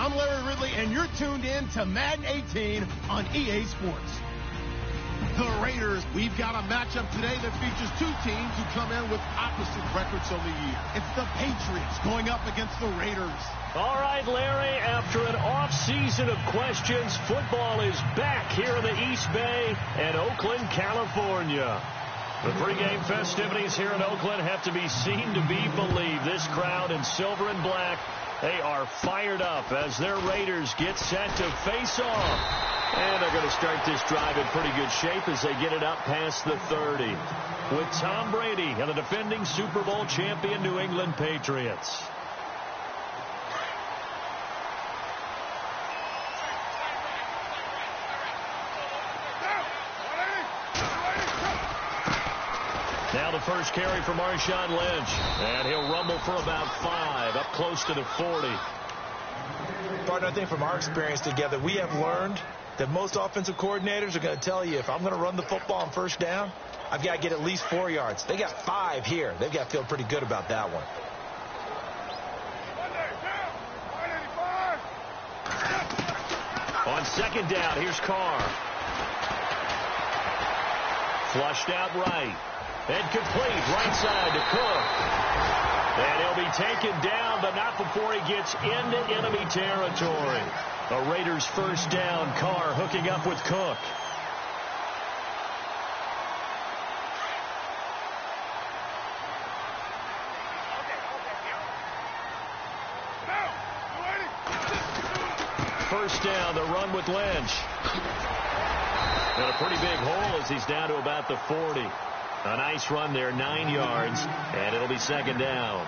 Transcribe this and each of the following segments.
I'm Larry Ridley, and you're tuned in to Madden 18 on EA Sports. The Raiders, we've got a matchup today that features two teams who come in with opposite records on the year. It's the Patriots going up against the Raiders. All right, Larry, after an off-season of questions, football is back here in the East Bay and Oakland, California. The pregame festivities here in Oakland have to be seen to be believed. This crowd in silver and black, they are fired up as their Raiders get set to face off. And they're going to start this drive in pretty good shape as they get it up past the 30. With Tom Brady and the defending Super Bowl champion New England Patriots. Now the first carry for Marshawn Lynch. And he'll rumble for about 5, up close to the 40. Partner, I think from our experience together, we have learned that most offensive coordinators are going to tell you, if I'm going to run the football on first down, I've got to get at least 4 yards. They got 5 here. They've got to feel pretty good about that one. On second down, here's Carr. Flushed out right. And complete right side to Cook. And he'll be taken down, but not before he gets into enemy territory. A Raiders first down. Carr hooking up with Cook. First down, the run with Lynch. And a pretty big hole as he's down to about the 40. A nice run there, 9 yards, and it'll be second down.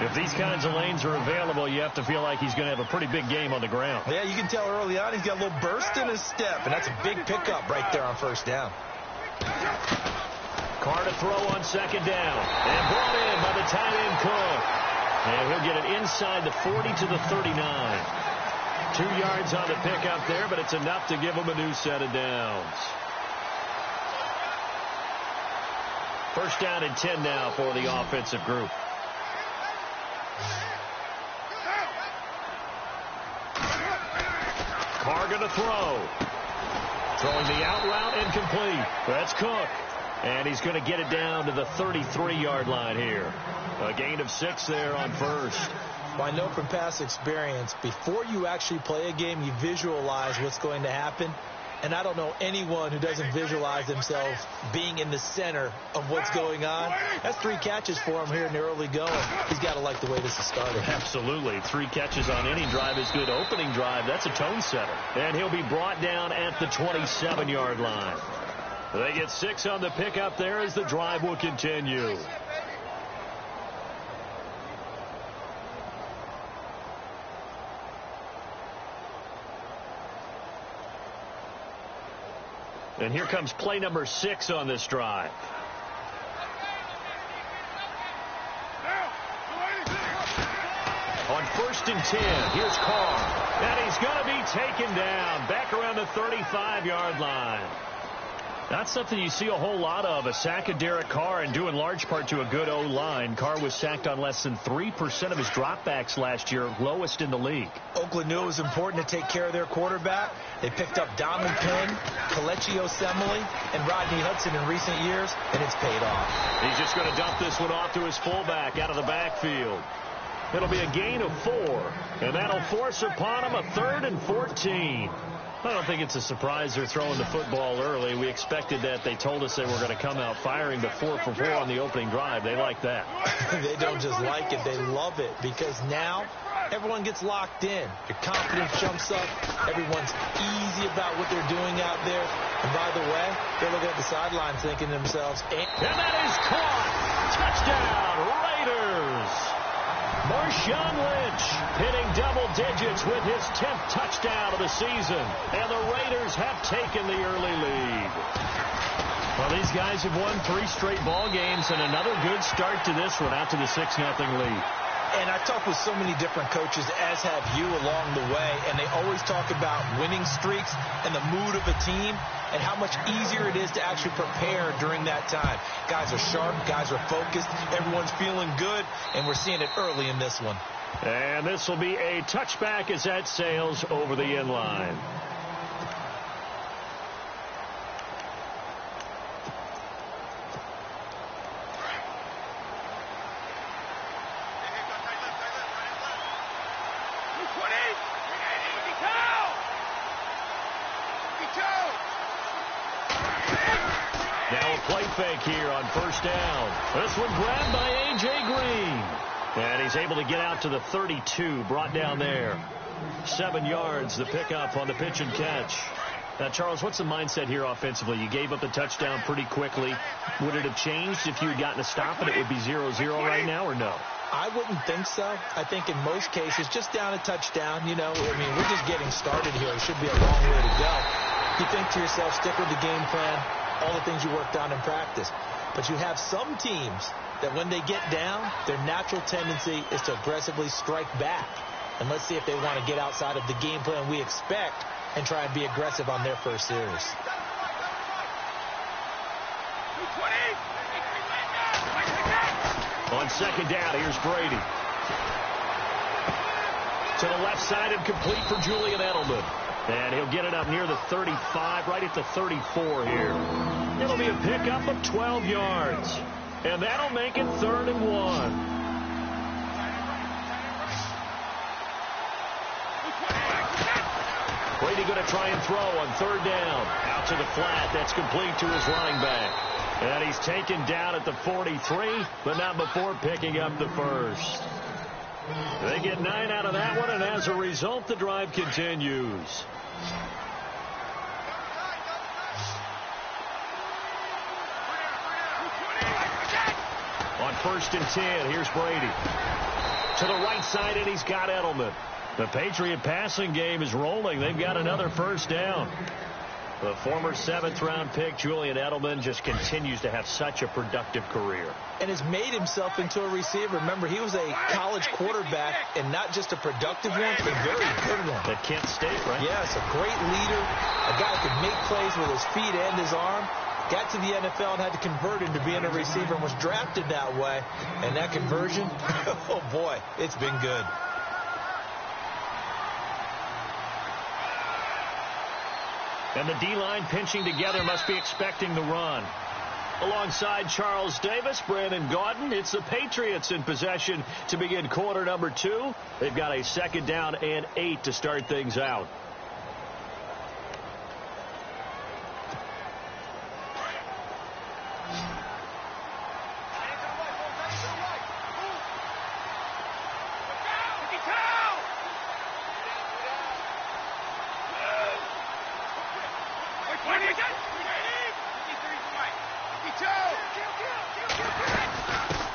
If these kinds of lanes are available, you have to feel like he's going to have a pretty big game on the ground. Yeah, you can tell early on he's got a little burst in his step, and that's a big pickup right there on first down. Carr to throw on second down, and brought in by the tight end Cook. And he'll get it inside the 40 to the 39. 2 yards on the pickup there, but it's enough to give him a new set of downs. First down and 10 now for the offensive group. Carr going to throw. Throwing the out route incomplete. That's Cook. And he's going to get it down to the 33-yard line here. A gain of 6 there on first. Well, I know from past experience, before you actually play a game, you visualize what's going to happen. And I don't know anyone who doesn't visualize themselves being in the center of what's going on. That's 3 catches for him here in the early going. He's got to like the way this is started. Absolutely. 3 catches on any drive is good. Opening drive, that's a tone setter. And he'll be brought down at the 27-yard line. They get 6 on the pickup there as the drive will continue. And here comes play number 6 on this drive. On first and 10, here's Carr. And he's going to be taken down back around the 35-yard line. That's something you see a whole lot of, a sack of Derek Carr, and due in large part to a good O-line. Carr was sacked on less than 3% of his dropbacks last year, lowest in the league. Oakland knew it was important to take care of their quarterback. They picked up Donald Penn, Kelechi Osemele, and Rodney Hudson in recent years, and it's paid off. He's just going to dump this one off to his fullback out of the backfield. It'll be a gain of 4, and that'll force upon him a 3rd and 14. I don't think it's a surprise they're throwing the football early. We expected that. They told us they were going to come out firing, but 4 for 4 on the opening drive. They like that. They don't just like it. They love it because now everyone gets locked in. Your confidence jumps up. Everyone's easy about what they're doing out there. And by the way, they're looking at the sideline thinking to themselves, and that is caught. Touchdown, Raiders. Marshawn Lynch hitting double digits with his 10th touchdown of the season. And the Raiders have taken the early lead. Well, these guys have won 3 straight ball games and another good start to this one out to the 6-0 lead. And I've talked with so many different coaches, as have you, along the way, and they always talk about winning streaks and the mood of a team and how much easier it is to actually prepare during that time. Guys are sharp, guys are focused, everyone's feeling good, and we're seeing it early in this one. And this will be a touchback as that sails over the end line. Now a play fake here on first down. This one grabbed by A.J. Green. And he's able to get out to the 32, brought down there. 7 yards, the pickup on the pitch and catch. Now, Charles, what's the mindset here offensively? You gave up the touchdown pretty quickly. Would it have changed if you had gotten a stop and it would be 0-0 right now, or no? I wouldn't think so. I think in most cases, just down a touchdown, you know, I mean, we're just getting started here. It should be a long way to go. You think to yourself, stick with the game plan, all the things you worked on in practice. But you have some teams that when they get down, their natural tendency is to aggressively strike back. And let's see if they want to get outside of the game plan we expect and try and be aggressive on their first series. On second down, here's Brady. To the left side and complete for Julian Edelman. And he'll get it up near the 35, right at the 34 here. It'll be a pickup of 12 yards. And that'll make it 3rd and 1. Brady going to try and throw on 3rd down. Out to the flat. That's complete to his running back. And he's taken down at the 43, but not before picking up the first. They get 9 out of that one, and as a result, the drive continues. On 1st and 10, here's Brady. To the right side, and he's got Edelman. The Patriot passing game is rolling. They've got another first down. The former 7th-round pick, Julian Edelman, just continues to have such a productive career. And has made himself into a receiver. Remember, he was a college quarterback, and not just a productive one, a very good one. At Kent State, right? Yes, a great leader, a guy who could make plays with his feet and his arm. Got to the NFL and had to convert into being a receiver and was drafted that way. And that conversion, oh boy, it's been good. And the D-line pinching together, must be expecting the run. Alongside Charles Davis, Brandon Gaudin, it's the Patriots in possession to begin quarter number 2. They've got a 2nd down and 8 to start things out.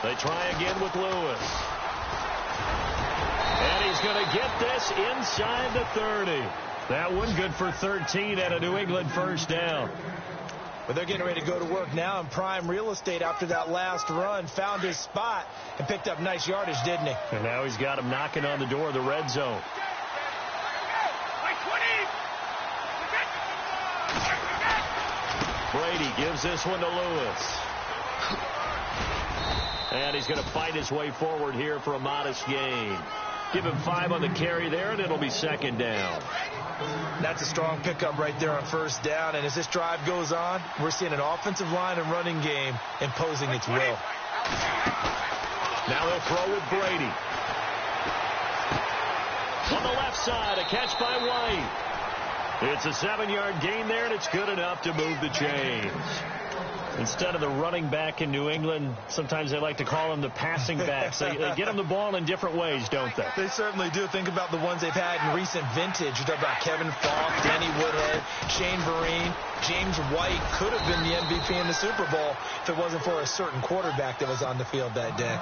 They try again with Lewis. And he's going to get this inside the 30. That one good for 13 and a New England first down. But they're getting ready to go to work now in prime real estate after that last run. Found his spot and picked up nice yardage, didn't he? And now he's got him knocking on the door of the red zone. Brady gives this one to Lewis. And he's going to fight his way forward here for a modest gain. Give him 5 on the carry there, and it'll be 2nd down. That's a strong pickup right there on 1st down. And as this drive goes on, we're seeing an offensive line and running game imposing its will. Now they'll throw with Brady. On the left side, a catch by White. It's a 7-yard gain there, and it's good enough to move the chains. Instead of the running back in New England, sometimes they like to call them the passing backs. They get them the ball in different ways, don't they? They certainly do. Think about the ones they've had in recent vintage. You talk about Kevin Falk, Danny Woodhead, Shane Vereen, James White could have been the MVP in the Super Bowl if it wasn't for a certain quarterback that was on the field that day.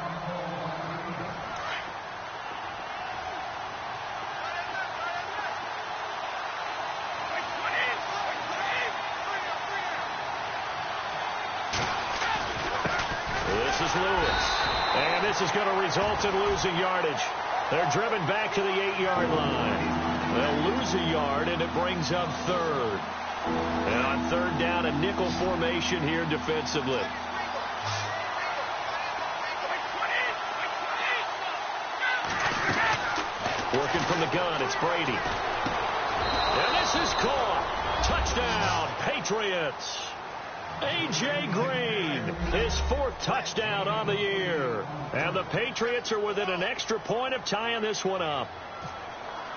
This is Lewis. And this is going to result in losing yardage. They're driven back to the 8-yard line. They'll lose a yard, and it brings up third. And on third down, a nickel formation here defensively. Working from the gun, it's Brady. And this is caught. Touchdown, Patriots. A.J. Green, his 4th touchdown on the year. And the Patriots are within an extra point of tying this one up.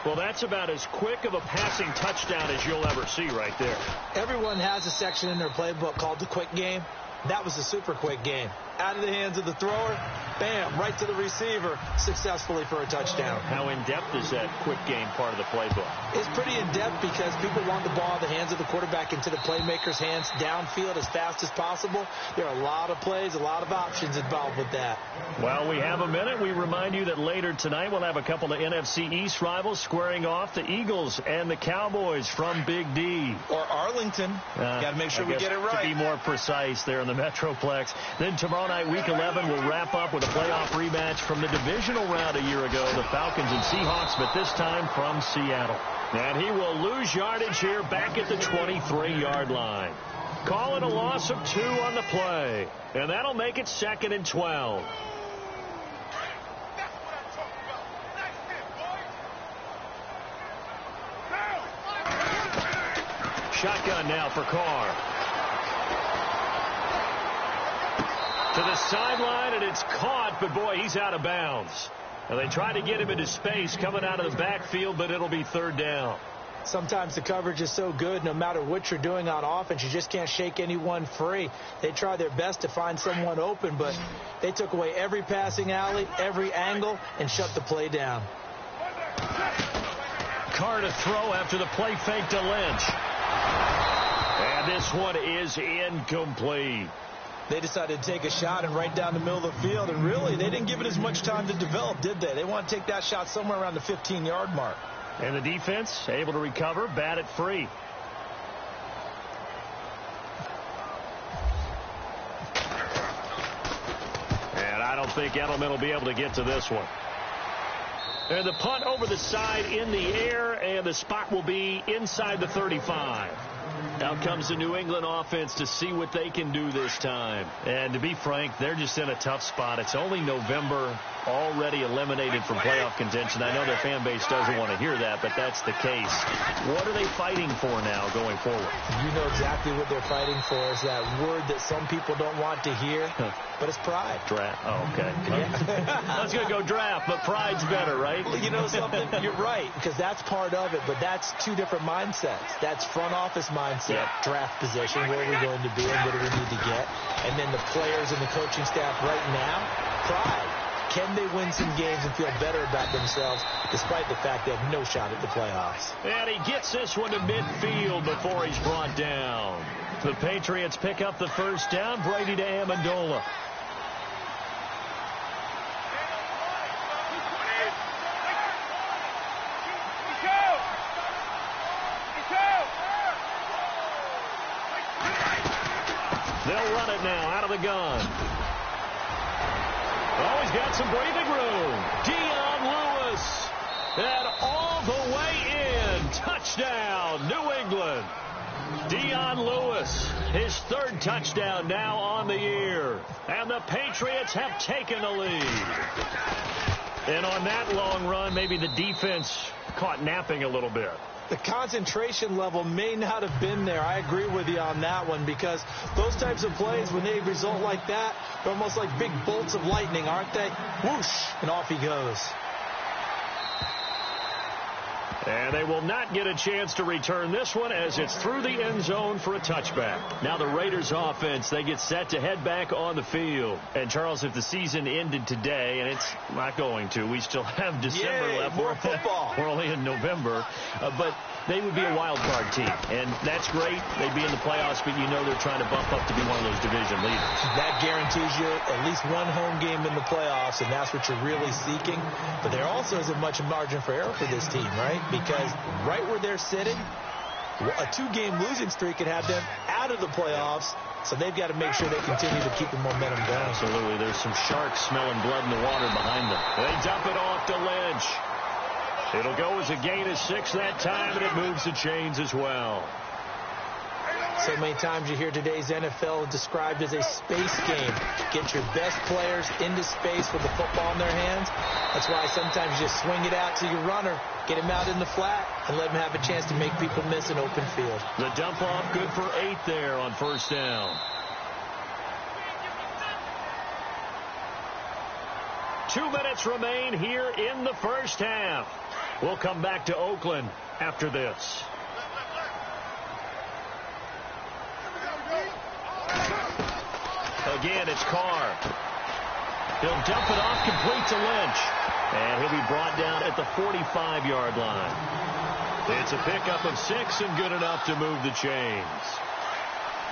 Well, that's about as quick of a passing touchdown as you'll ever see right there. Everyone has a section in their playbook called the quick game. That was a super quick game. Out of the hands of the thrower, bam, right to the receiver, successfully for a touchdown. How in-depth is that quick game part of the playbook? It's pretty in-depth because people want the ball in the hands of the quarterback into the playmaker's hands downfield as fast as possible. There are a lot of plays, a lot of options involved with that. Well, we have a minute. We remind you that later tonight we'll have a couple of NFC East rivals squaring off, the Eagles and the Cowboys from Big D. Or Arlington. Got to make sure we get it right. To be more precise there in the Metroplex. Then tomorrow night, Week 11, will wrap up with a playoff rematch from the divisional round a year ago, the Falcons and Seahawks, but this time from Seattle. And he will lose yardage here back at the 23-yard line. Call it a loss of 2 on the play. And that'll make it 2nd and 12. Shotgun now for Carr. To the sideline, and it's caught, but boy, he's out of bounds. And they try to get him into space coming out of the backfield, but it'll be 3rd down. Sometimes the coverage is so good, no matter what you're doing on offense, you just can't shake anyone free. They try their best to find someone open, but they took away every passing alley, every angle, and shut the play down. Carr to throw after the play fake to Lynch. And this one is incomplete. They decided to take a shot and right down the middle of the field, and really, they didn't give it as much time to develop, did they? They want to take that shot somewhere around the 15-yard mark. And the defense able to recover, bat it free. And I don't think Edelman will be able to get to this one. And the punt over the side in the air, and the spot will be inside the 35. Out comes the New England offense to see what they can do this time. And to be frank, they're just in a tough spot. It's only November, already eliminated from playoff contention. I know their fan base doesn't want to hear that, but that's the case. What are they fighting for now going forward? You know exactly what they're fighting for is that word that some people don't want to hear, but it's pride. Draft. Oh, okay. I was going to go draft, but pride's better, right? Well, you know something? You're right, because that's part of it, but that's 2 different mindsets. That's front office mindset, draft position, where are we going to be and what do we need to get? And then the players and the coaching staff right now, pride. Can they win some games and feel better about themselves despite the fact they have no shot at the playoffs? And he gets this one to midfield before he's brought down. The Patriots pick up the 1st down. Brady to Amendola. They'll run it now out of the gun. Oh, he's got some breathing room. Dion Lewis. And all the way in. Touchdown, New England. Dion Lewis, his 3rd touchdown now on the year. And the Patriots have taken the lead. And on that long run, maybe the defense caught napping a little bit. The concentration level may not have been there. I agree with you on that one because those types of plays, when they result like that, they're almost like big bolts of lightning, aren't they? Whoosh, and off he goes. And they will not get a chance to return this one as it's through the end zone for a touchback. Now the Raiders offense, they get set to head back on the field. And Charles, if the season ended today, and it's not going to, we still have December left. More football. We're only in November. But they would be a wild card team. And that's great. They'd be in the playoffs, but you know they're trying to bump up to be one of those division leaders. That guarantees you at least one home game in the playoffs, and that's what you're really seeking. But there also isn't much margin for error for this team, right? Because right where they're sitting, a 2-game losing streak could have them out of the playoffs So they've got to make sure they continue to keep the momentum going. Absolutely. There's some sharks smelling blood in the water behind them. They dump it off to Lynch. It'll go as a gain of 6 that time, and it moves the chains as well. So many times you hear today's NFL described as a space game. Get your best players into space with the football in their hands. That's why sometimes you just swing it out to your runner, get him out in the flat, and let him have a chance to make people miss an open field. The dump off good for 8 there on first down. 2 minutes remain here in the first half. We'll come back to Oakland after this. Again, it's Carr. He'll dump it off complete to Lynch. And he'll be brought down at the 45-yard line. It's a pickup of 6 and good enough to move the chains.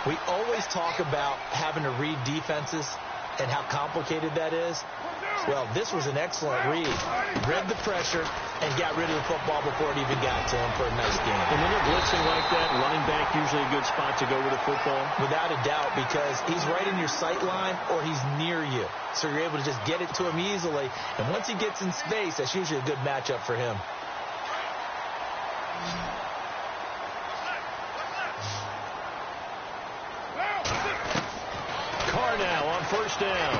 We always talk about having to read defenses and how complicated that is. Well, this was an excellent read. Read the pressure and got rid of the football before it even got to him for a nice game. And when you're blitzing like that, running back usually a good spot to go with the football? Without a doubt, because he's right in your sight line or he's near you. So you're able to just get it to him easily. And once he gets in space, that's usually a good matchup for him. Carr now on first down.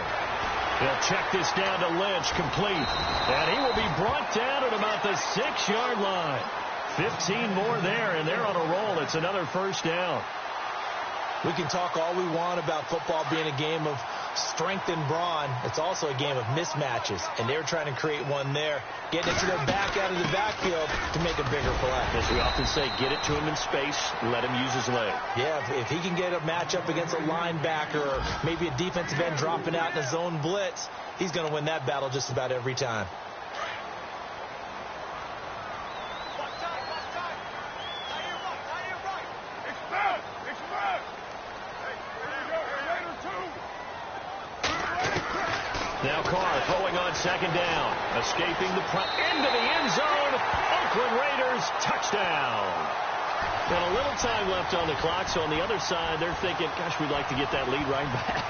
They'll check this down to Lynch, complete. And he will be brought down at about the 6-yard line. 15 more there, and they're on a roll. It's another first down. We can talk all we want about football being a game of strength and brawn. It's also a game of mismatches, and they're trying to create one there, getting it to their back out of the backfield to make a bigger play. As we often say, get it to him in space, let him use his leg. Yeah, if he can get a matchup against a linebacker or maybe a defensive end dropping out in a zone blitz, he's going to win that battle just about every time. Now Carr throwing on second down. Escaping the punt into the end zone. Oakland Raiders touchdown. And a little time left on the clock, so on the other side, they're thinking, gosh, we'd like to get that lead right back.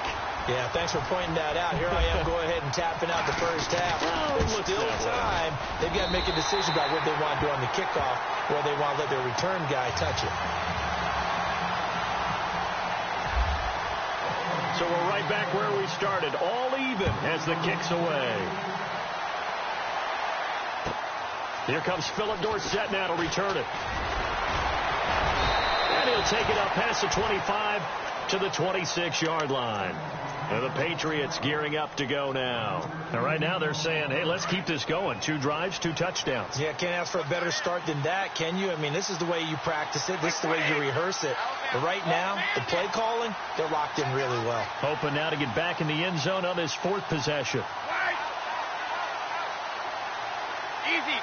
Yeah, thanks for pointing that out. Here I am go ahead and tapping out the first half. There's still time. They've got to make a decision about what they want to do on the kickoff, or they want to let their return guy touch it. So we're right back where we started, all even as the kick's away. Here comes Philip Dorsett now to return it. And he'll take it up past the 25 to the 26-yard line. And the Patriots gearing up to go now. And right now they're saying, hey, let's keep this going. 2 drives, 2 touchdowns. Yeah, can't ask for a better start than that, can you? I mean, this is the way you practice it. This is the way you rehearse it. But right now, the play calling, they're locked in really well. Hoping now to get back in the end zone on his 4th possession. Easy.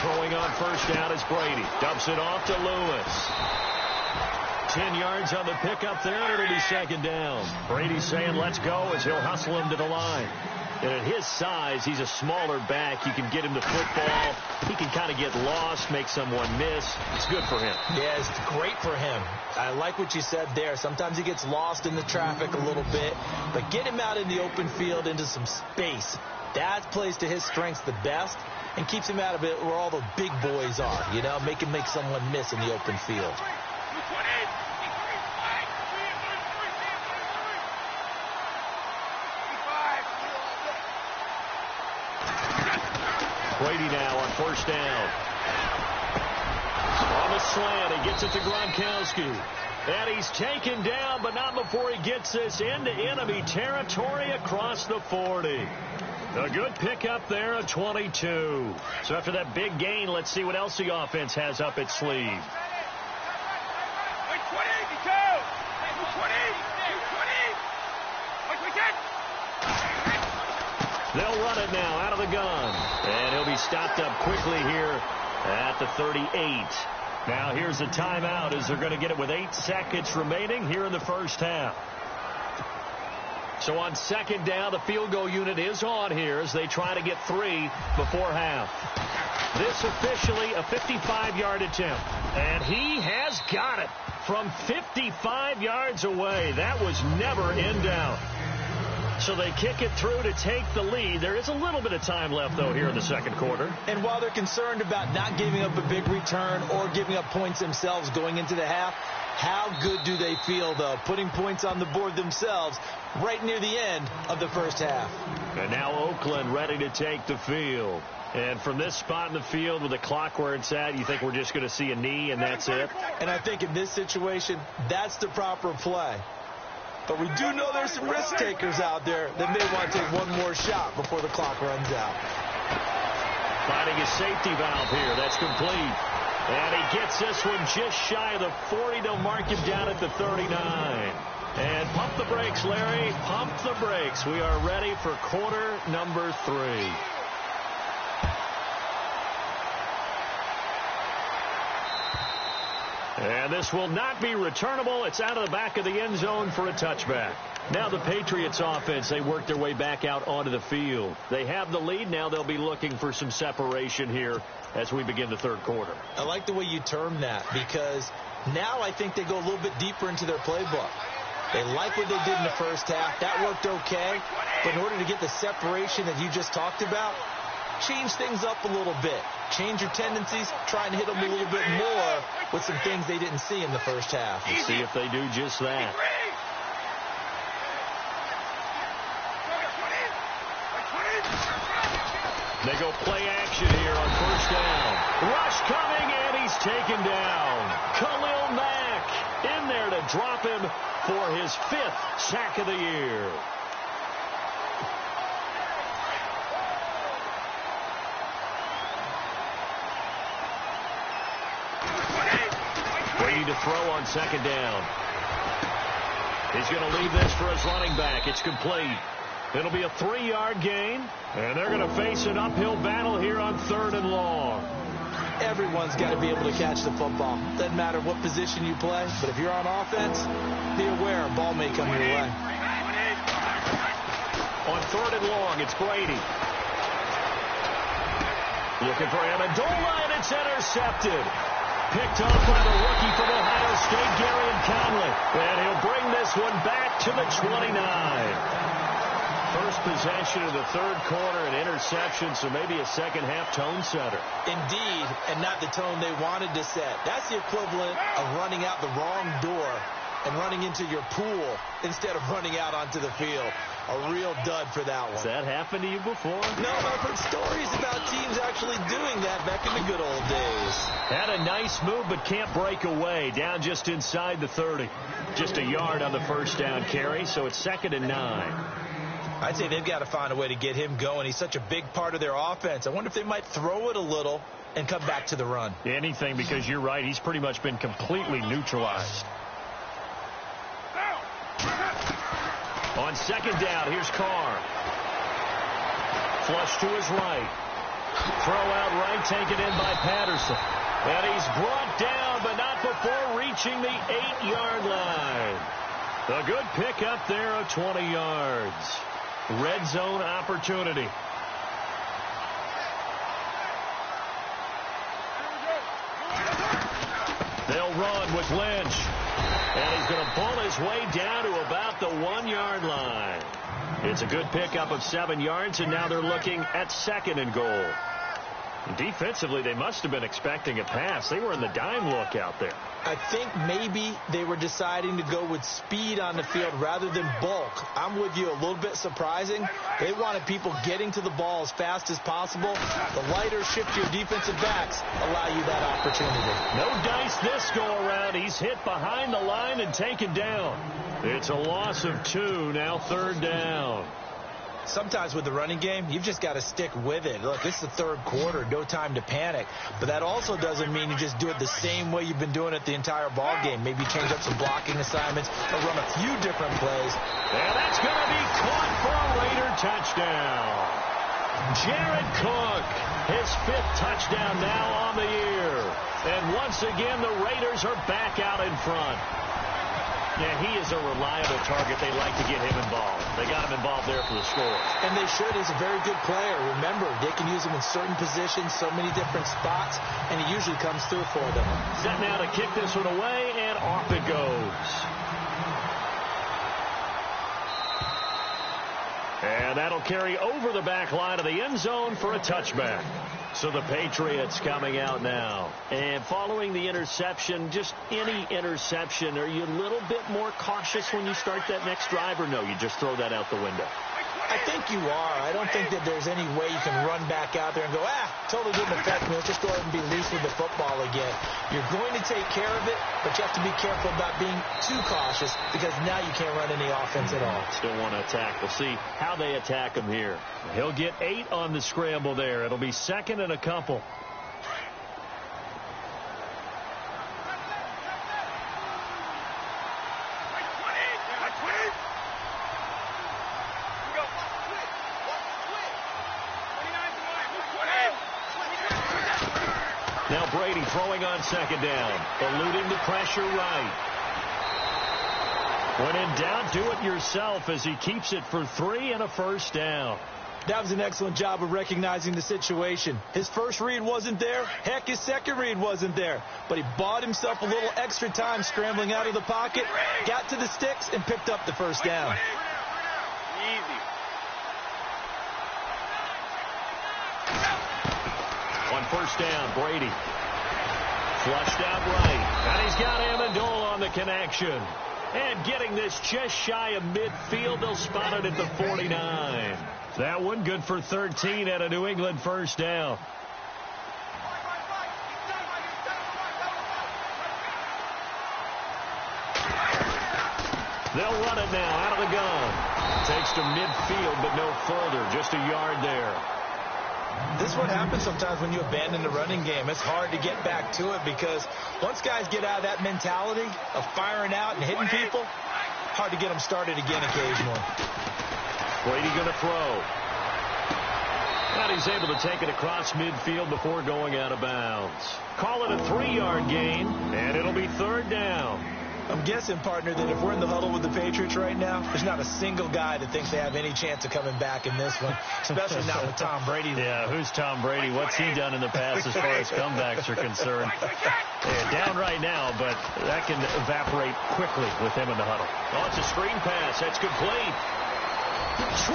Throwing on first down is Brady. Dumps it off to Lewis. 10 yards on the pickup there, and it'll be second down. Brady's saying let's go as he'll hustle him to the line. And at his size, he's a smaller back. You can get him the football. He can kind of get lost, make someone miss. It's good for him. Yeah, it's great for him. I like what you said there. Sometimes he gets lost in the traffic a little bit. But get him out in the open field into some space. That plays to his strengths the best and keeps him out of it where all the big boys are. You know, make someone miss in the open field. Brady now on first down. On the slant, he gets it to Gronkowski. And he's taken down, but not before he gets this into enemy territory across the 40. A good pickup there at 22. So after that big gain, let's see what else the offense has up its sleeve. They'll run it now out of the gun. And he'll be stopped up quickly here at the 38. Now here's the timeout as they're going to get it with 8 seconds remaining here in the first half. So on second down, the field goal unit is on here as they try to get 3 before half. This officially a 55-yard attempt. And he has got it from 55 yards away. That was never in doubt. So they kick it through to take the lead. There is a little bit of time left, though, here in the second quarter. And while they're concerned about not giving up a big return or giving up points themselves going into the half, how good do they feel, though, putting points on the board themselves right near the end of the first half? And now Oakland ready to take the field. And from this spot in the field with the clock where it's at, you think we're just going to see a knee and that's it? And I think in this situation, that's the proper play. But we do know there's some risk takers out there that may want to take one more shot before the clock runs out. Finding a safety valve here. That's complete. And he gets this one just shy of the 40. They'll mark him down at the 39. And pump the brakes, Larry. Pump the brakes. We are ready for quarter number 3. And this will not be returnable. It's out of the back of the end zone for a touchback. Now the Patriots offense, they work their way back out onto the field. They have the lead. Now they'll be looking for some separation here as we begin the third quarter. I like the way you term that because now I think they go a little bit deeper into their playbook. They like what they did in the first half. That worked okay. But in order to get the separation that you just talked about, change things up a little bit. Change your tendencies. Try and hit them a little bit more with some things they didn't see in the first half. We'll see if they do just that. They go play action here on first down. Rush coming, and he's taken down. Khalil Mack in there to drop him for his 5th sack of the year. Ready to throw on second down. He's going to leave this for his running back. It's complete. It'll be a 3-yard gain, and they're going to face an uphill battle here on 3rd and long. Everyone's got to be able to catch the football. Doesn't matter what position you play, but if you're on offense, be aware a ball may come your way. On 3rd and long, it's Brady. Looking for Amendola, and it's intercepted. Picked up by the rookie from Ohio State, Garyon Conley. And he'll bring this one back to the 29. First possession of the third quarter, an interception, so maybe a second-half tone setter. Indeed, and not the tone they wanted to set. That's the equivalent of running out the wrong door and running into your pool instead of running out onto the field. A real dud for that one. Has that happened to you before? No, I've heard stories about teams actually doing that back in the good old days. Had a nice move, but can't break away. Down just inside the 30. Just a yard on the first down carry, so it's 2nd and 9. I'd say they've got to find a way to get him going. He's such a big part of their offense. I wonder if they might throw it a little and come back to the run. Anything, because you're right. He's pretty much been completely neutralized. On second down, here's Carr. Flush to his right. Throw out right, taken in by Patterson. And he's brought down, but not before reaching the 8-yard line. A good pickup there of 20 yards. Red zone opportunity. They'll run with Lynch. And he's going to pull his way down to about the 1-yard line. It's a good pickup of 7 yards, and now they're looking at 2nd and goal. Defensively, they must have been expecting a pass. They were in the dime look out there. I think maybe they were deciding to go with speed on the field rather than bulk. I'm with you, a little bit surprising. They wanted people getting to the ball as fast as possible. The lighter, shiftier defensive backs allow you that opportunity. No dice this go around. He's hit behind the line and taken down. It's a loss of 2, now 3rd down. Sometimes with the running game, you've just got to stick with it. Look, this is the third quarter, no time to panic. But that also doesn't mean you just do it the same way you've been doing it the entire ball game. Maybe change up some blocking assignments or run a few different plays. And that's going to be caught for a Raider touchdown. Jared Cook, his 5th touchdown now on the year. And once again, the Raiders are back out in front. Yeah, he is a reliable target. They like to get him involved. They got him involved there for the score. And they should. He's a very good player. Remember, they can use him in certain positions, so many different spots, and he usually comes through for them. Set now to kick this one away, and off it goes. And that'll carry over the back line of the end zone for a touchback. So the Patriots coming out now. And following the interception, just any interception, are you a little bit more cautious when you start that next drive, or no, you just throw that out the window? I think you are. I don't think that there's any way you can run back out there and go, totally didn't affect me. Let's just go ahead and be loose with the football again. You're going to take care of it, but you have to be careful about being too cautious because now you can't run any offense at all. Still want to attack. We'll see how they attack him here. He'll get 8 on the scramble there. It'll be second and a couple. Now Brady throwing on second down, eluding the pressure right. When in doubt, do it yourself as he keeps it for 3 and a first down. That was an excellent job of recognizing the situation. His first read wasn't there. Heck, his second read wasn't there. But he bought himself a little extra time scrambling out of the pocket, got to the sticks, and picked up the first down. Easy. On first down, Brady. Flushed out right. And he's got Amendola on the connection. And getting this just shy of midfield, they'll spot it at the 49. That one good for 13 at a New England first down. They'll run it now out of the gun. Takes to midfield, but no further. Just a yard there. This is what happens sometimes when you abandon the running game. It's hard to get back to it because once guys get out of that mentality of firing out and hitting people, hard to get them started again occasionally. Brady going to throw. And he's able to take it across midfield before going out of bounds. Call it a 3-yard gain, and it'll be third down. I'm guessing, partner, that if we're in the huddle with the Patriots right now, there's not a single guy that thinks they have any chance of coming back in this one, especially not with Tom Brady. Yeah, who's Tom Brady? What's he done in the past as far as comebacks are concerned? Yeah, down right now, but that can evaporate quickly with him in the huddle. Oh, it's a screen pass. That's complete. 20.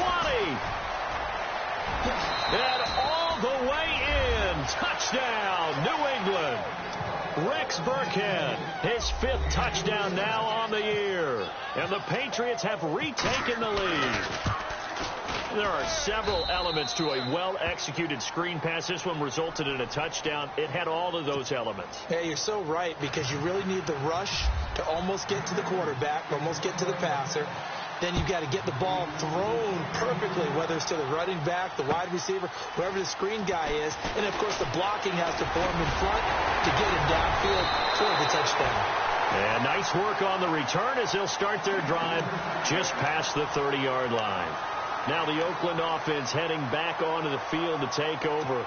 And all the way in. Touchdown, New England. Rex Burkhead, his 5th touchdown now on the year. And the Patriots have retaken the lead. There are several elements to a well-executed screen pass. This one resulted in a touchdown. It had all of those elements. Yeah, you're so right, because you really need the rush to almost get to the quarterback, almost get to the passer. Then you've got to get the ball thrown perfectly, whether it's to the running back, the wide receiver, whoever the screen guy is. And, of course, the blocking has to form in front to get him downfield toward the touchdown. And nice work on the return as they'll start their drive just past the 30-yard line. Now the Oakland offense heading back onto the field to take over.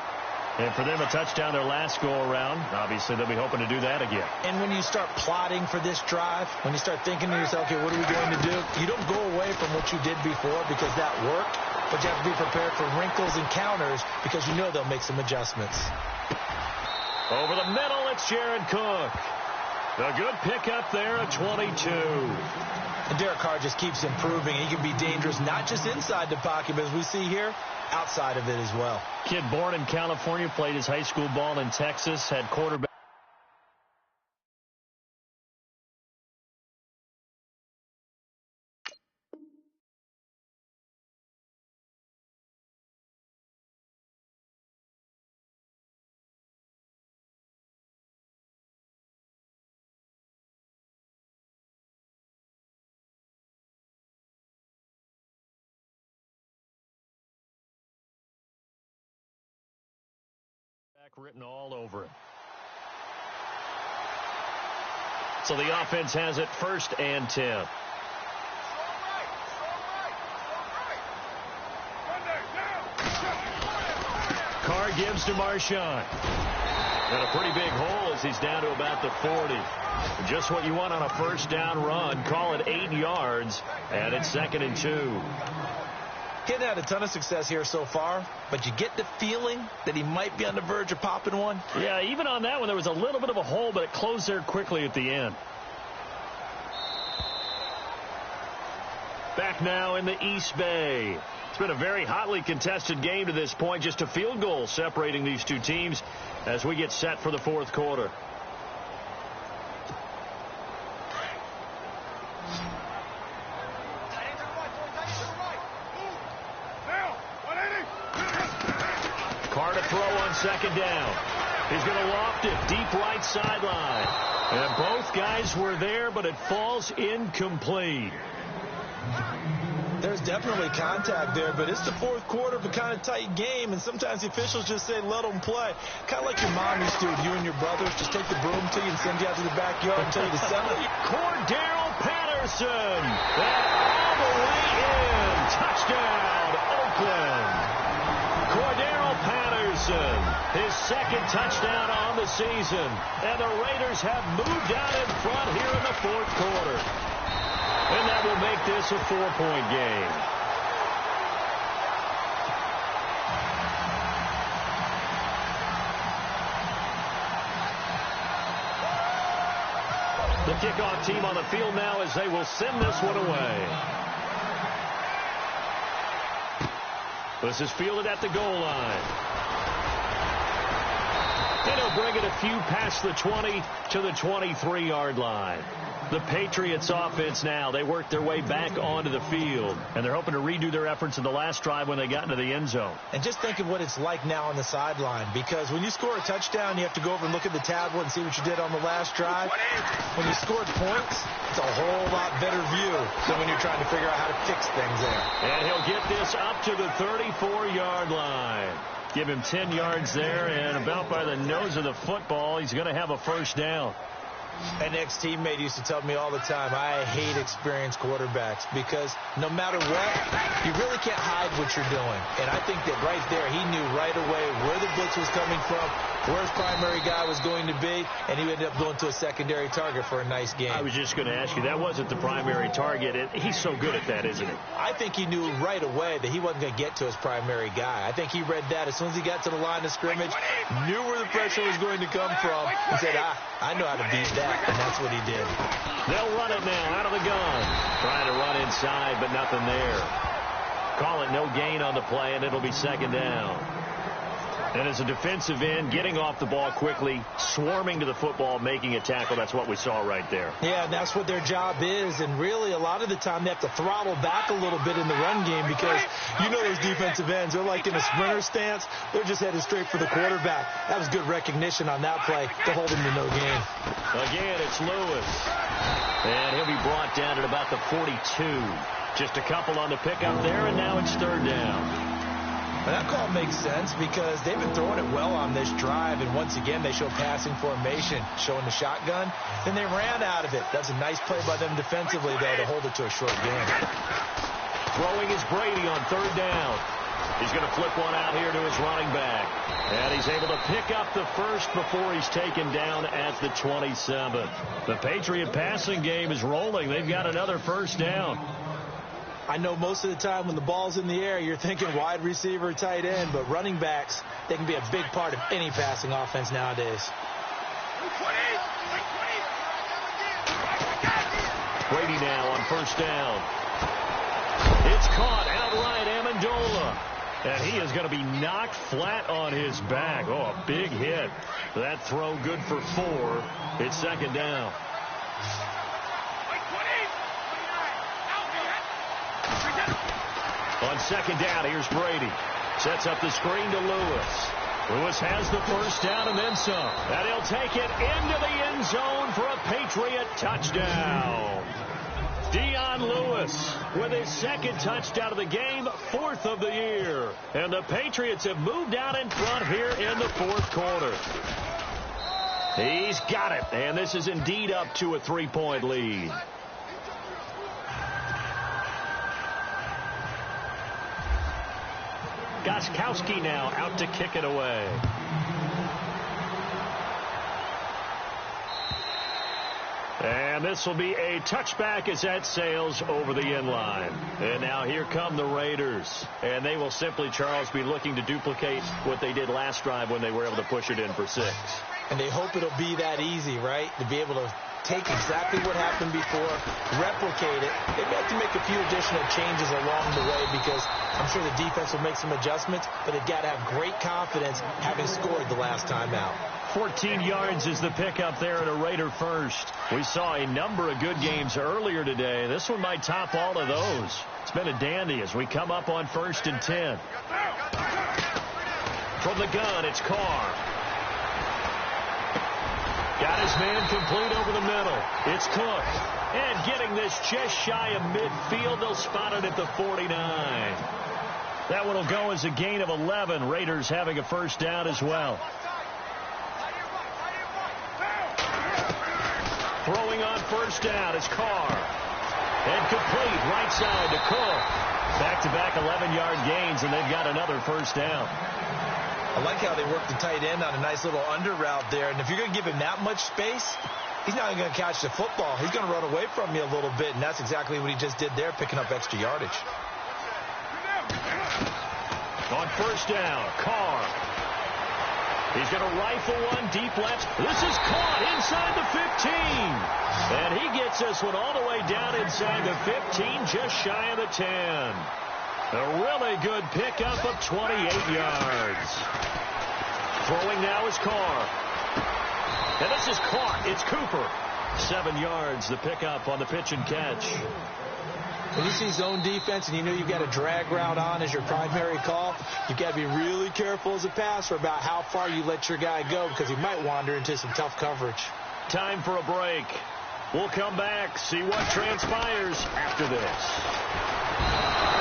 And for them, a touchdown their last go-around. Obviously, they'll be hoping to do that again. And when you start plotting for this drive, when you start thinking to yourself, okay, what are we going to do? You don't go away from what you did before because that worked, but you have to be prepared for wrinkles and counters because you know they'll make some adjustments. Over the middle, it's Jared Cook. A good pickup there at 22. And Derek Carr just keeps improving. He can be dangerous not just inside the pocket, but as we see here, outside of it as well. Kid born in California, played his high school ball in Texas, had quarterback. Written all over it. So the offense has it 1st and 10. Carr gives to Marshawn. And a pretty big hole as he's down to about the 40. Just what you want on a first down run. Call it 8 yards, and it's 2nd and 2. He had a ton of success here so far, but you get the feeling that he might be on the verge of popping one. Yeah, even on that one, there was a little bit of a hole, but it closed there quickly at the end. Back now in the East Bay. It's been a very hotly contested game to this point. Just a field goal separating these two teams as we get set for the fourth quarter. Carr to throw on 2nd down. He's going to loft it deep right sideline. And both guys were there, but it falls incomplete. There's definitely contact there, but it's the fourth quarter of a kind of tight game, and sometimes the officials just say let them play. Kind of like your mom used to with you and your brothers. Just take the broom to you and send you out to the backyard and tell you to settle it. Cordero Patterson. All the way in. Touchdown, Oakland. Cordero Patterson, his 2nd touchdown on the season. And the Raiders have moved out in front here in the fourth quarter. And that will make this a 4-point game. The kickoff team on the field now as they will send this one away. This is fielded at the goal line. And he'll bring it a few past the 20 to the 23-yard line. The Patriots offense now, they work their way back onto the field, and they're hoping to redo their efforts in the last drive when they got into the end zone. And just think of what it's like now on the sideline, because when you score a touchdown, you have to go over and look at the tablet and see what you did on the last drive. When you scored points, it's a whole lot better view than when you're trying to figure out how to fix things there. And he'll get this up to the 34-yard line. Give him 10 yards there, and about by the nose of the football, he's going to have a first down. An ex-teammate used to tell me all the time, I hate experienced quarterbacks because no matter what, you really can't hide what you're doing. And I think that right there, he knew right away where the blitz was coming from, where his primary guy was going to be, and he ended up going to a secondary target for a nice game. I was just going to ask you, that wasn't the primary target. He's so good at that, isn't he? I think he knew right away that he wasn't going to get to his primary guy. I think he read that as soon as he got to the line of scrimmage, knew where the pressure was going to come from, and said, I know how to beat that. And that's what he did. They'll run it now out of the gun. Trying to run inside, but nothing there. Call it no gain on the play, and it'll be 2nd down. And as a defensive end, getting off the ball quickly, swarming to the football, making a tackle, that's what we saw right there. Yeah, and that's what their job is. And really, a lot of the time, they have to throttle back a little bit in the run game because you know those defensive ends, they're like in a sprinter stance. They're just headed straight for the quarterback. That was good recognition on that play to hold him to no gain. Again, it's Lewis. And he'll be brought down at about the 42. Just a couple on the pickup there, and now it's 3rd down. And that call makes sense because they've been throwing it well on this drive, and once again they show passing formation, showing the shotgun. Then they ran out of it. That's a nice play by them defensively, though, to hold it to a short game. Throwing is Brady on 3rd down. He's going to flip one out here to his running back. And he's able to pick up the first before he's taken down at the 27. The Patriot passing game is rolling. They've got another first down. I know most of the time when the ball's in the air, you're thinking wide receiver, tight end, but running backs, they can be a big part of any passing offense nowadays. Brady now on 1st down. It's caught outright, Amendola. And he is going to be knocked flat on his back. Oh, a big hit. That throw good for 4. It's 2nd down. On 2nd down, here's Brady. Sets up the screen to Lewis. Lewis has the first down and then some. And he'll take it into the end zone for a Patriot touchdown. Dion Lewis with his 2nd touchdown of the game, 4th of the year. And the Patriots have moved out in front here in the fourth quarter. He's got it, and this is indeed up to a 3-point lead. Gostkowski now out to kick it away. And this will be a touchback as that sails over the end line. And now here come the Raiders. And they will simply, Charles, be looking to duplicate what they did last drive when they were able to push it in for 6. And they hope it'll be that easy, right? To be able to take exactly what happened before, replicate it. They may have to make a few additional changes along the way because I'm sure the defense will make some adjustments, but they've got to have great confidence having scored the last time out. 14 yards is the pickup there at a Raider first. We saw a number of good games earlier today. This one might top all of those. It's been a dandy as we come up on 1st and 10. From the gun, it's Carr. Got his man complete over the middle. It's Cook. And getting this just shy of midfield. They'll spot it at the 49. That one will go as a gain of 11. Raiders having a first down as well. Throwing on first down is Carr. And complete right side to Cook. Back-to-back 11-yard gains, and they've got another first down. I like how they work the tight end on a nice little under route there. And if you're going to give him that much space, he's not going to catch the football. He's going to run away from you a little bit, and that's exactly what he just did there, picking up extra yardage. On first down, Carr. He's going to rifle one deep left. This is caught inside the 15. And he gets this one all the way down inside the 15, just shy of the 10. A really good pickup of 28 yards. Throwing now is Carr. And this is caught. It's Cooper. 7 yards, the pickup on the pitch and catch. When you see zone defense and you know you've got a drag route on as your primary call, you've got to be really careful as a passer about how far you let your guy go because he might wander into some tough coverage. Time for a break. We'll come back, see what transpires after this.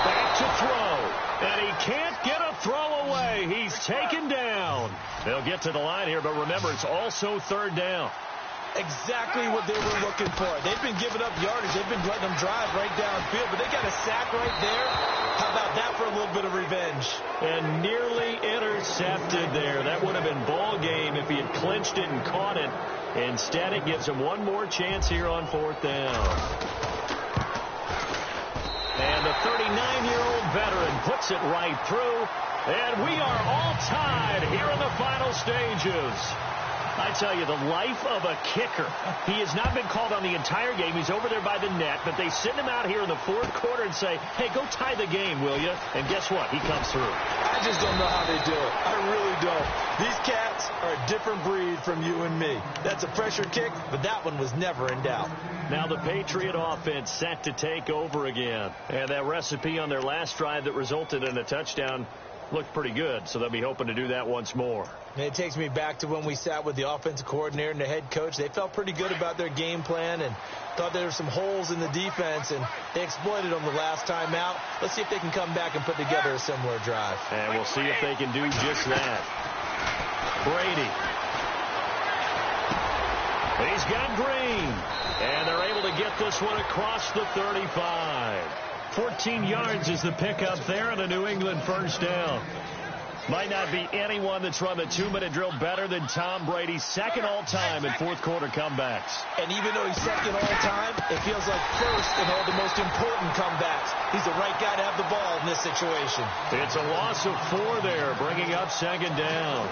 Back to throw. And he can't get a throw away. He's taken down. They'll get to the line here, but remember, it's also 3rd down. Exactly what they were looking for. They've been giving up yardage. They've been letting them drive right downfield, but they got a sack right there. How about that for a little bit of revenge? And nearly intercepted there. That would have been ball game if he had clinched it and caught it. Instead, it gives him one more chance here on 4th down. And the 39-year-old veteran puts it right through. And we are all tied here in the final stages. I tell you, the life of a kicker. He has not been called on the entire game. He's over there by the net, but they send him out here in the 4th quarter and say, hey, go tie the game, will you? And guess what? He comes through. I just don't know how they do it. I really don't. These cats are a different breed from you and me. That's a pressure kick, but that one was never in doubt. Now the Patriot offense set to take over again. And that recipe on their last drive that resulted in a touchdown looked pretty good, so they'll be hoping to do that once more. And it takes me back to when we sat with the offensive coordinator and the head coach. They felt pretty good about their game plan and thought there were some holes in the defense, and they exploited them the last time out. Let's see if they can come back and put together a similar drive. And we'll see if they can do just that. Brady. He's got Green. And they're able to get this one across the 35. 14 yards is the pickup there and a New England first down. Might not be anyone that's run the 2-minute drill better than Tom Brady, second all-time in 4th quarter comebacks. And even though he's second all-time, it feels like first in all the most important comebacks. He's the right guy to have the ball in this situation. It's a loss of 4 there, bringing up 2nd down.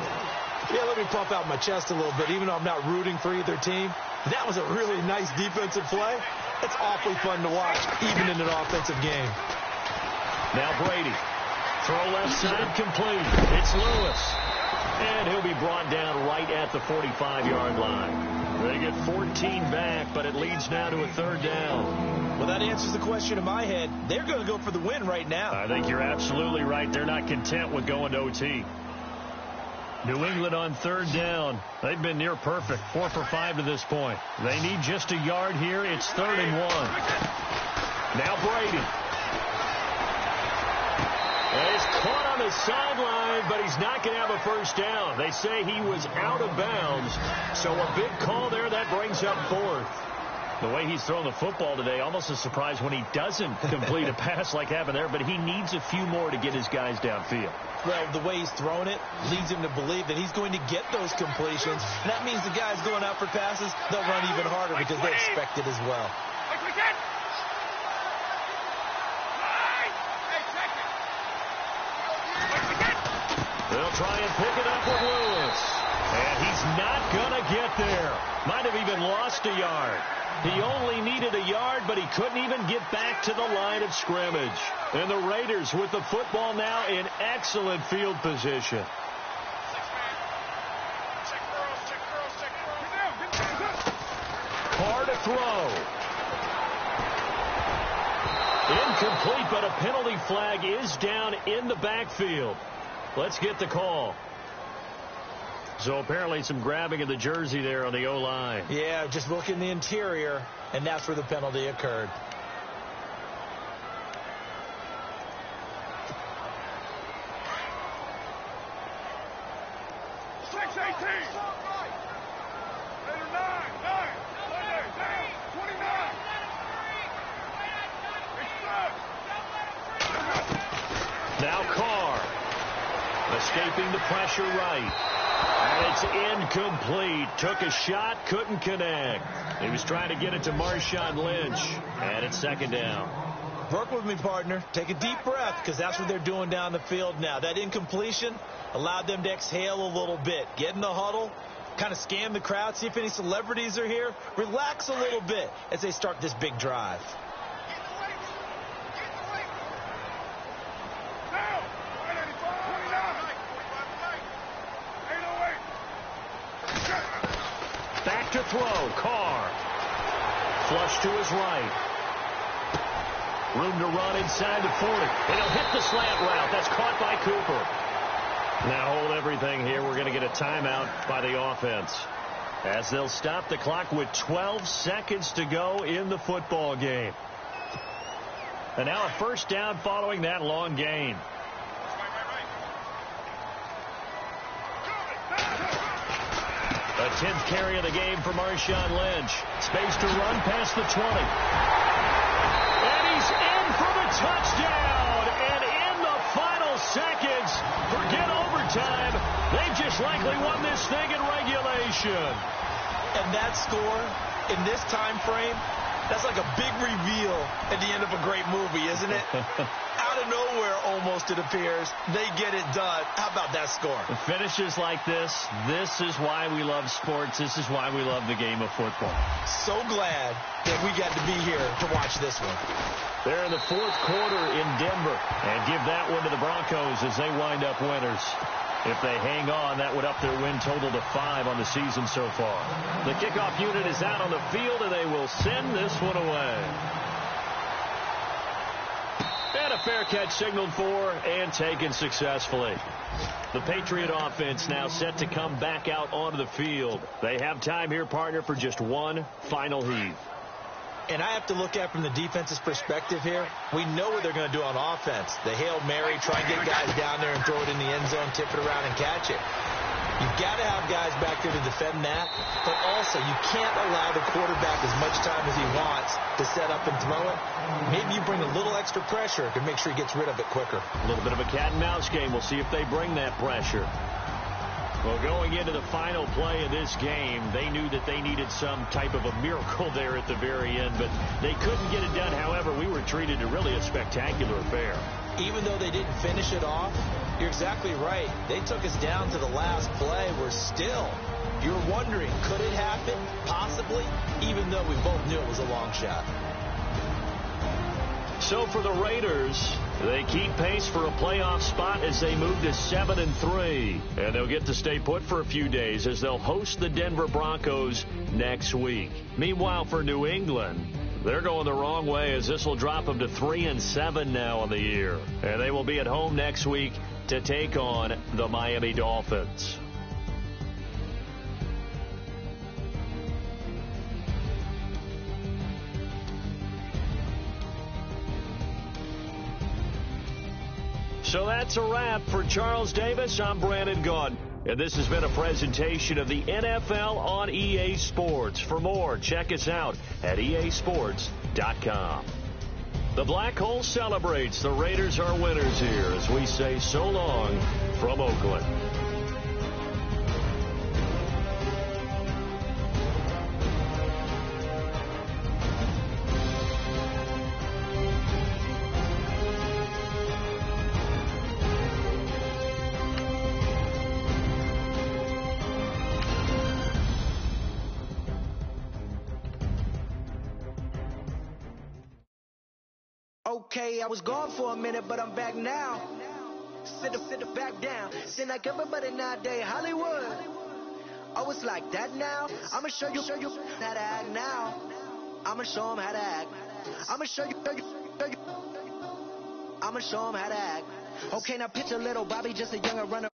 Yeah, let me puff out my chest a little bit, even though I'm not rooting for either team. That was a really nice defensive play. It's awfully fun to watch, even in an offensive game. Now Brady. Throw left side complete. It's Lewis. And he'll be brought down right at the 45-yard line. They get 14 back, but it leads now to a 3rd down. Well, that answers the question in my head. They're going to go for the win right now. I think you're absolutely right. They're not content with going to OT. New England on 3rd down. They've been near perfect, 4 for 5 to this point. They need just a yard here. It's 3rd and 1. Now Brady. He's caught on the sideline, but he's not going to have a first down. They say he was out of bounds, so a big call there that brings up 4th. The way he's throwing the football today, almost a surprise when he doesn't complete a pass like happened there, but he needs a few more to get his guys downfield. Well, the way he's throwing it leads him to believe that he's going to get those completions. And that means the guys going out for passes, they'll run even harder because they expect it as well. They'll try and pick it up with Lewis. And he's not going to get there. Might have even lost a yard. He only needed a yard, but he couldn't even get back to the line of scrimmage. And the Raiders with the football now in excellent field position. Carr to throw. Incomplete, but a penalty flag is down in the backfield. Let's get the call. So apparently some grabbing of the jersey there on the O-line. Yeah, just look in the interior, and that's where the penalty occurred. Now Carr escaping the pressure right. And it's incomplete. Took a shot, couldn't connect. He was trying to get it to Marshawn Lynch. And it's second down. Work with me, partner. Take a deep breath, because that's what they're doing down the field now. That incompletion allowed them to exhale a little bit. Get in the huddle, kind of scan the crowd, see if any celebrities are here. Relax a little bit as they start this big drive. Back to throw. Carr. Flush to his right. Room to run inside the 40. And he'll hit the slant route. That's caught by Cooper. Now hold everything here. We're going to get a timeout by the offense, as they'll stop the clock with 12 seconds to go in the football game. And now a first down following that long gain. A 10th carry of the game for Marshawn Lynch. Space to run past the 20. And he's in for the touchdown. And in the final seconds, forget overtime, they've just likely won this thing in regulation. And that score in this time frame, that's like a big reveal at the end of a great movie, isn't it? Out of nowhere, almost, it appears, they get it done. How about that score? The finishes like this is why we love sports. This is why we love the game of football. So glad that we got to be here to watch this one. They're in the fourth quarter in Denver, and give that one to the Broncos as they wind up winners. If they hang on, that would up their win total to 5 on the season so far. The kickoff unit is out on the field, and they will send this one away. And a fair catch signaled for and taken successfully. The Patriot offense now set to come back out onto the field. They have time here, partner, for just one final heave. And I have to look at from the defense's perspective here. We know what they're going to do on offense. The Hail Mary, try and get guys down there and throw it in the end zone, tip it around and catch it. You've got to have guys back there to defend that, but also you can't allow the quarterback as much time as he wants to set up and throw it. Maybe you bring a little extra pressure to make sure he gets rid of it quicker. A little bit of a cat and mouse game. We'll see if they bring that pressure. Well, going into the final play of this game, they knew that they needed some type of a miracle there at the very end, but they couldn't get it done. However, we were treated to really a spectacular affair. Even though they didn't finish it off, you're exactly right. They took us down to the last play. We're still, you're wondering, could it happen? Possibly, even though we both knew it was a long shot. So for the Raiders, they keep pace for a playoff spot as they move to 7-3. And they'll get to stay put for a few days as they'll host the Denver Broncos next week. Meanwhile, for New England, they're going the wrong way as this will drop them to 3-7 now on the year. And they will be at home next week to take on the Miami Dolphins. So that's a wrap. For Charles Davis, I'm Brandon Gaudin. And this has been a presentation of the NFL on EA Sports. For more, check us out at easports.com. The Black Hole celebrates. The Raiders are winners here as we say so long from Oakland. Okay, I was gone for a minute, but I'm back now. Sit back down. Seem like everybody nowadays, Hollywood. Oh, it's like that now? I'ma show you how to act now. I'ma show them how to act. I'ma show you. I'ma show them how to act. Okay, now picture little Bobby, just a younger runner.